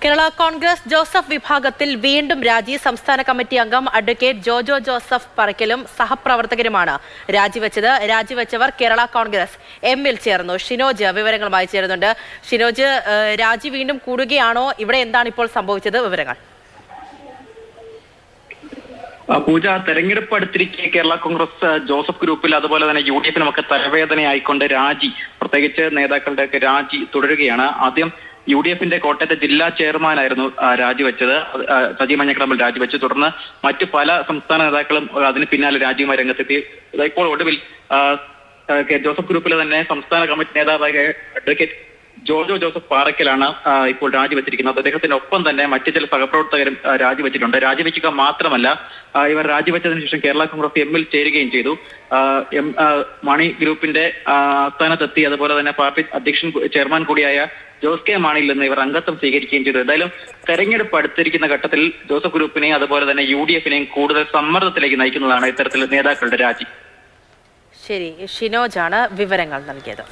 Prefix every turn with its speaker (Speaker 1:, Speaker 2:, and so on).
Speaker 1: Kerala Congress Joseph വിഭാഗത്തിൽ വീണ്ടും രാജി. സംസ്ഥാന കമ്മിറ്റി അംഗം അഡ്വക്കേറ്റ് ജോജോ ജോസഫ് പറക്കലും സഹപ്രവർത്തകരുമാണ് രാജിവെച്ചത്. രാജിവെച്ചവർ കേരള കോൺഗ്രസ് എമ്മിൽ ചേർന്നു. ഷിനോജ് വിവരങ്ങളുമായി ചേരുന്നുണ്ട്. ഷിനോജ്, രാജി വീണ്ടും കൂടുകയാണോ? ഇവിടെ എന്താണ് ഇപ്പോൾ സംഭവിച്ചത്? വിവരങ്ങൾ.
Speaker 2: പൂജ, തെരഞ്ഞെടുപ്പ് അടുത്തിരിക്കെ കേരള കോൺഗ്രസ് ജോസഫ് ഗ്രൂപ്പിൽ അതുപോലെ തന്നെ UDF-നും ഒക്കെ തലവേദനയായിക്കൊണ്ട് രാജി, പ്രത്യേകിച്ച് നേതാക്കളുടെയൊക്കെ രാജി തുടരുകയാണ്. ആദ്യം UDF-ന്റെ കോട്ടയത്തെ ജില്ലാ ചെയർമാനായിരുന്നു രാജിവെച്ചത്, സജി മഞ്ഞക്കടമ്പിൽ രാജിവെച്ചു. തുടർന്ന് മറ്റു പല സംസ്ഥാന നേതാക്കളും അതിന് പിന്നാലെ രാജിയുമായി രംഗത്തെത്തി. ഇപ്പോൾ ഒടുവിൽ ജോസഫ് ഗ്രൂപ്പിലെ തന്നെ സംസ്ഥാന കമ്മിറ്റി നേതാവായ അഡ്വക്കേറ്റ് ജോജോ ജോസഫ് പാറക്കലാണ് ഇപ്പോൾ രാജിവെച്ചിരിക്കുന്നത്. അദ്ദേഹത്തിന്റെ ഒപ്പം തന്നെ മറ്റു ചില സഹപ്രവർത്തകരും രാജിവെച്ചിട്ടുണ്ട്. രാജിവെക്കുക മാത്രമല്ല, ഇവർ രാജിവെച്ചതിനു ശേഷം കേരള കോൺഗ്രസ് എമ്മിൽ ചേരുകയും ചെയ്തു. മണി ഗ്രൂപ്പിന്റെ ആസ്ഥാനത്തെത്തി. അതുപോലെ തന്നെ പാർട്ടി അധ്യക്ഷൻ ചെയർമാൻ കൂടിയായ ജോസ് കെ മാണിയിൽ നിന്ന് ഇവർ അംഗത്വം സ്വീകരിക്കുകയും ചെയ്തു. എന്തായാലും തെരഞ്ഞെടുപ്പ് അടുത്തിരിക്കുന്ന ഘട്ടത്തിൽ ജോസഫ് ഗ്രൂപ്പിനെയും അതുപോലെ തന്നെ UDF-നെയും കൂടുതൽ സമ്മർദ്ദത്തിലേക്ക് നയിക്കുന്നതാണ് ഇത്തരത്തിൽ നേതാക്കളുടെ രാജി.
Speaker 1: ശരി, ഷിനോജാണ് വിവരങ്ങൾ നൽകിയത്.